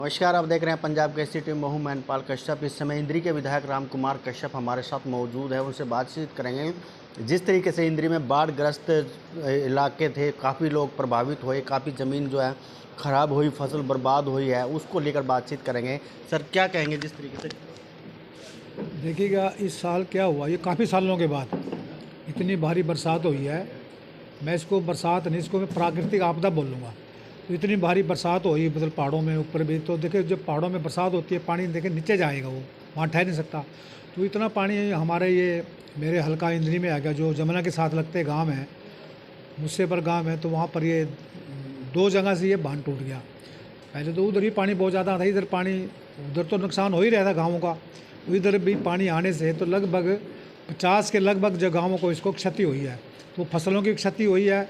नमस्कार, आप देख रहे हैं पंजाब केसरी टीम महू मैनपाल कश्यप। इस समय इंद्री के विधायक राम कुमार कश्यप हमारे साथ मौजूद है, उनसे बातचीत करेंगे। जिस तरीके से इंद्री में बाढ़ग्रस्त इलाके थे, काफ़ी लोग प्रभावित हुए, काफ़ी ज़मीन जो है ख़राब हुई, फसल बर्बाद हुई है, उसको लेकर बातचीत करेंगे। सर, क्या कहेंगे जिस तरीके से? देखिएगा, इस साल क्या हुआ, ये काफ़ी सालों के बाद इतनी भारी बरसात हुई है। मैं इसको बरसात नहीं, इसको मैं प्राकृतिक आपदा बोलूँगा। तो इतनी भारी बरसात हुई, मतलब पहाड़ों में ऊपर भी। तो देखिए, जब पहाड़ों में बरसात होती है, पानी देखिए नीचे जाएगा, वो वहाँ ठहर नहीं सकता। तो इतना पानी हमारे ये मेरे हल्का इंद्री में आ गया, जो जमुना के साथ लगते गांव हैं, मुझसे पर गांव है। तो वहाँ पर ये 2 जगह से ये बांध टूट गया। पहले तो उधर ही पानी बहुत ज़्यादा था, इधर पानी, उधर तो नुकसान हो ही रहा था गाँवों का, इधर भी पानी आने से तो लगभग 50 के लगभग जो गाँवों को इसको क्षति हुई है। तो फसलों की क्षति हुई है,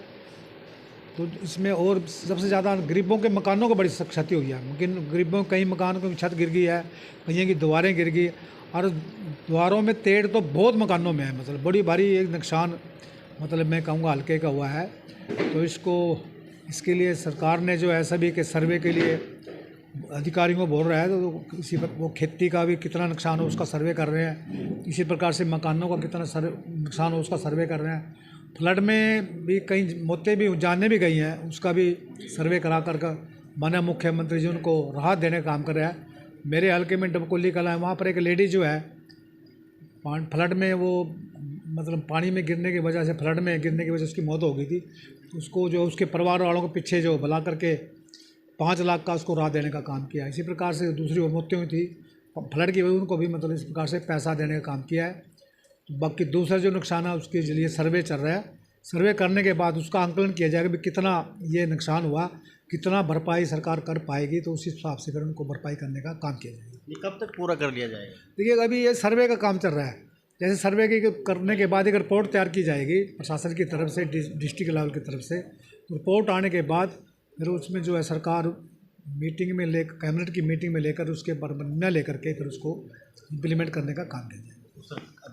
तो इसमें और सबसे ज़्यादा गरीबों के मकानों को बड़ी क्षति हुई है। लेकिन गरीबों कई मकान की छत गिर गई है, कहीं की दीवारें गिर गई, और दीवारों में तेड़ तो बहुत मकानों में है। मतलब बड़ी भारी एक नुकसान, मतलब मैं कहूँगा हल्के का हुआ है। तो इसके लिए सरकार ने जो है सभी के सर्वे के लिए अधिकारियों को बोल रहा है। तो इसी पर वो खेती का भी कितना नुकसान हो उसका सर्वे कर रहे हैं, इसी प्रकार से मकानों का कितना नुकसान हो उसका सर्वे कर रहे हैं। फ्लड में भी कई मौतें भी जाने भी गई हैं, उसका भी सर्वे करा कर माननीय मुख्यमंत्री जी उनको राहत देने का काम कर रहा है। मेरे हल्के में डबकोली कला है, वहाँ पर एक लेडी जो है फ्लड में, वो मतलब पानी में गिरने की वजह से, फ्लड में गिरने की वजह से उसकी मौत हो गई थी। उसको जो उसके परिवार वालों को पीछे जो बुला करके 5 लाख का उसको राहत देने का काम किया। इसी प्रकार से दूसरी और मौतें हुई थी फ्लड की वजह, उनको भी मतलब इस प्रकार से पैसा देने का काम किया है। बाकी दूसरा जो नुकसान है उसके लिए सर्वे चल रहा है। सर्वे करने के बाद उसका आंकलन किया जाएगा भी कितना ये नुकसान हुआ, कितना भरपाई सरकार कर पाएगी, तो उसी हिसाब से फिर उनको भरपाई करने का काम किया जाएगा। ये कब तक पूरा कर लिया जाएगा? देखिए, अभी ये सर्वे का काम चल रहा है। जैसे सर्वे की करने के बाद एक रिपोर्ट तैयार की जाएगी प्रशासन की तरफ से, डिस्ट्रिक्ट लेवल की तरफ से। तो रिपोर्ट आने के बाद फिर उसमें जो है सरकार मीटिंग में ले, कैबिनेट की मीटिंग में लेकर उसके पर निर्णय लेकर के फिर उसको इम्प्लीमेंट करने का काम किया जाएगा।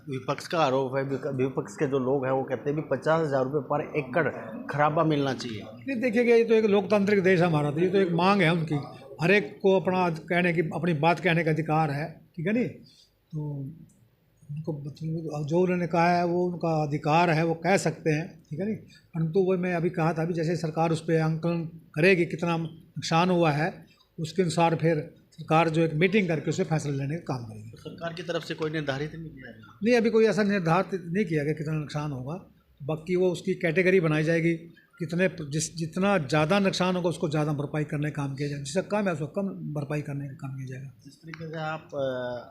विपक्ष का आरोप है, विपक्ष के जो लोग हैं वो कहते हैं भी 50,000 रुपये पर एकड़ खराबा मिलना चाहिए। नहीं, देखिएगा, ये तो एक लोकतांत्रिक देश है हमारा, तो ये तो एक मांग है उनकी। हर एक को अपना कहने की, अपनी बात कहने का अधिकार है, ठीक है नहीं? तो उनको जो उन्होंने कहा है वो उनका अधिकार है, वो कह सकते हैं, ठीक है नहीं? परंतु वो मैं अभी कहा था अभी, जैसे सरकार उस पर आंकलन करेगी कितना नुकसान हुआ है, उसके अनुसार फिर सरकार जो एक मीटिंग करके उसे फैसला लेने का काम करेगी। तो सरकार की तरफ से कोई निर्धारित नहीं किया है? नहीं, अभी कोई ऐसा निर्धारित नहीं किया गया कितना नुकसान होगा। बाकी वो उसकी कैटेगरी बनाई जाएगी, कितने जितना ज़्यादा नुकसान होगा उसको ज़्यादा भरपाई करने का काम किया जाएगा, जिसका कम है उसको कम भरपाई करने का काम किया जाएगा। जिस तरीके से आप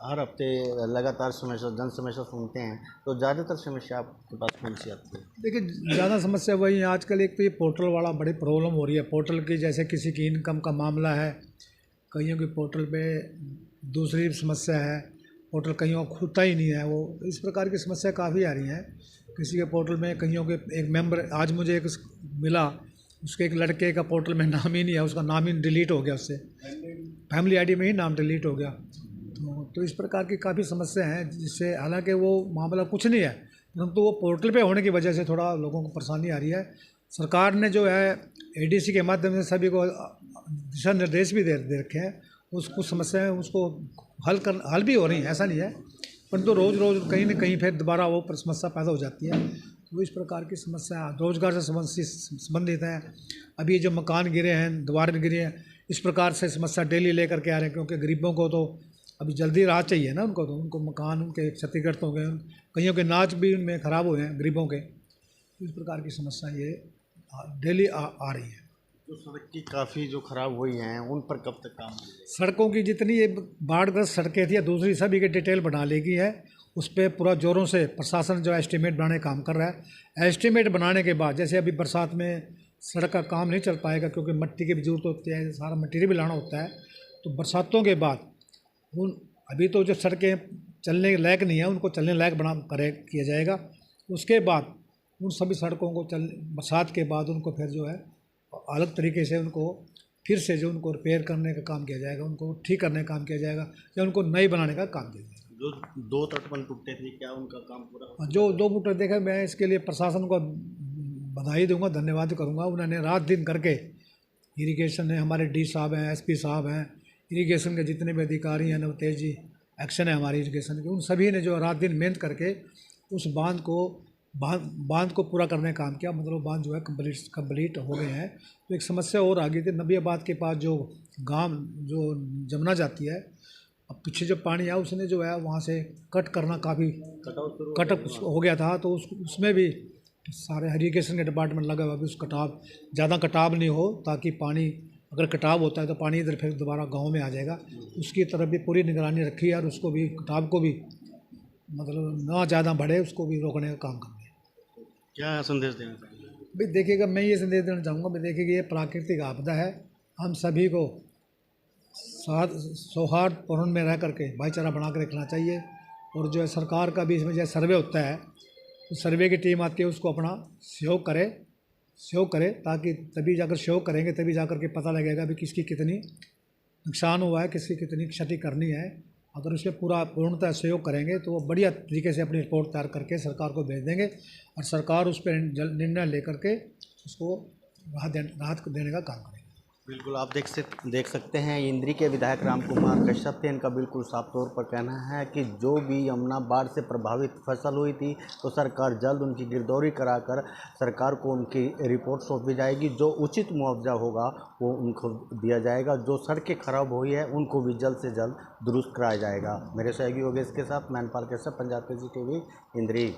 हर हफ्ते लगातार समस्या, जन समस्या सुनते हैं, तो ज़्यादातर समस्या आपके पास कौन सी आती है? देखिए, ज़्यादा समस्या वही है आजकल। एक तो ये पोर्टल वाला बड़ी प्रॉब्लम हो रही है। पोर्टल की, जैसे किसी की इनकम का मामला है, कईयों की पोर्टल पे दूसरी समस्या है, पोर्टल कईयों को खुलता ही नहीं है। वो इस प्रकार की समस्या काफ़ी आ रही हैं। किसी के पोर्टल में कईयों के एक मेंबर, आज मुझे एक मिला, उसके एक लड़के का पोर्टल में नाम ही नहीं है, उसका नाम ही डिलीट हो गया, उससे फैमिली आईडी में ही नाम डिलीट हो गया। तो इस प्रकार की काफ़ी समस्या हैं, जिससे हालांकि वो मामला कुछ नहीं है, परंतु वो पोर्टल पे होने की वजह से थोड़ा लोगों को परेशानी आ रही है। सरकार ने जो है एडीसी के माध्यम से सभी को दिशा निर्देश भी दे रखे हैं। कुछ समस्याएं उसको हल भी हो रही हैं, ऐसा नहीं है, परंतु रोज़ कहीं ना कहीं फिर दोबारा वो समस्या पैदा हो जाती है। तो इस प्रकार की समस्या रोजगार से संबंधित हैं। अभी जो मकान गिरे हैं, दीवारें गिरी हैं, इस प्रकार से समस्या डेली लेकर के आ रहे हैं, क्योंकि गरीबों को तो अभी जल्दी राहत चाहिए ना उनको। तो उनको मकान उनके क्षतिग्रस्त हो गए, कईयों के नाच भी उनमें ख़राब हुए हैं गरीबों के। इस प्रकार की समस्या ये डेली आ रही है। जो सड़क की काफ़ी जो खराब हुई हैं, उन पर कब तक काम होगा? सड़कों की जितनी ये बाढ़ग्रस्त सड़कें थी या दूसरी, सभी की डिटेल बना लेगी है। उस पर पूरा जोरों से प्रशासन जो एस्टीमेट बनाने का काम कर रहा है। एस्टीमेट बनाने के बाद, जैसे अभी बरसात में सड़क का काम नहीं चल पाएगा, क्योंकि मिट्टी की भी जरूरत होती है, सारा मटीरियल भी लाना होता है। तो बरसातों के बाद अभी तो जो सड़कें चलने के लायक नहीं है, उनको चलने लायक किया जाएगा। उसके बाद उन सभी सड़कों को बरसात के बाद उनको फिर जो है अलग तरीके से उनको फिर से जो उनको रिपेयर करने का काम किया जाएगा, उनको ठीक करने का काम किया जाएगा, या उनको नई बनाने का काम किया जाएगा। जो 2 तटबंध टूटे थे, क्या उनका काम पूरा हुआ? जो 2 फुट देखा, मैं इसके लिए प्रशासन को बधाई दूंगा, धन्यवाद करूंगा। उन्होंने रात दिन करके, इरिगेशन ने, हमारे डी साहब हैं, एसपी साहब हैं, इरिगेशन के जितने भी अधिकारी हैं, नवतेज जी एक्शन है हमारी इरिगेशन के, उन सभी ने जो रात दिन मेहनत करके उस बांध को पूरा करने का काम किया। मतलब बांध जो है कंप्लीट हो गए हैं। तो एक समस्या और आ गई थी, नबियाबाद के पास जो गांव जो जमुना जाती है, अब पीछे जो पानी है उसने जो है वहाँ से कट करना काफ़ी कट हो गया था। तो उसमें भी सारे इरिगेशन के डिपार्टमेंट लगा हुआ भी उस ज़्यादा कटाव नहीं हो, ताकि पानी अगर कटाव होता है तो पानी इधर फिर दोबारा गांव में आ जाएगा। उसकी तरफ भी पूरी निगरानी रखी है और उसको भी कटाव को भी मतलब ना ज़्यादा बढ़े, उसको भी रोकने का काम करना है। क्या संदेश देना चाहिए? भाई देखिएगा, मैं ये संदेश देना चाहूँगा, भाई देखिएगा ये प्राकृतिक आपदा है, हम सभी को सौहार्दपूर्ण में रह करके भाईचारा बना कर रखना चाहिए। और जो है सरकार का भी इसमें जो सर्वे होता है, तो सर्वे की टीम आती है, उसको अपना सहयोग करे ताकि तभी जाकर सहयोग करेंगे, तभी जाकर के पता लगेगा भी किसकी कितनी नुकसान हुआ है, किसकी कितनी क्षति करनी है। अगर उसमें पूर्णतः सहयोग करेंगे तो वो बढ़िया तरीके से अपनी रिपोर्ट तैयार करके सरकार को भेज देंगे और सरकार उस पर निर्णय लेकर के उसको राहत देने का काम करेगी। बिल्कुल, आप देख सकते हैं इंद्री के विधायक राम कुमार कश्यप थे। इनका बिल्कुल साफ तौर पर कहना है कि जो भी यमुना बाढ़ से प्रभावित फसल हुई थी तो सरकार जल्द उनकी गिरदौरी कराकर सरकार को उनकी रिपोर्ट सौंपी जाएगी। जो उचित मुआवजा होगा वो उनको दिया जाएगा। जो सड़कें खराब हुई है उनको भी जल्द से जल्द दुरुस्त कराया जाएगा। मेरे सहयोगी योगेश के साथ मैनपाल कश्यप, पंजाब केसरी टीवी, इंद्री।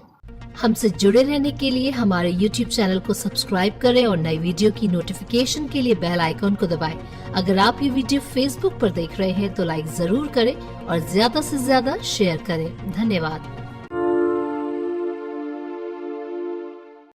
हमसे जुड़े रहने के लिए हमारे YouTube चैनल को सब्सक्राइब करें और नई वीडियो की नोटिफिकेशन के लिए बेल आइकॉन को दबाएं। अगर आप ये वीडियो Facebook पर देख रहे हैं तो लाइक जरूर करें और ज्यादा से ज्यादा शेयर करें। धन्यवाद।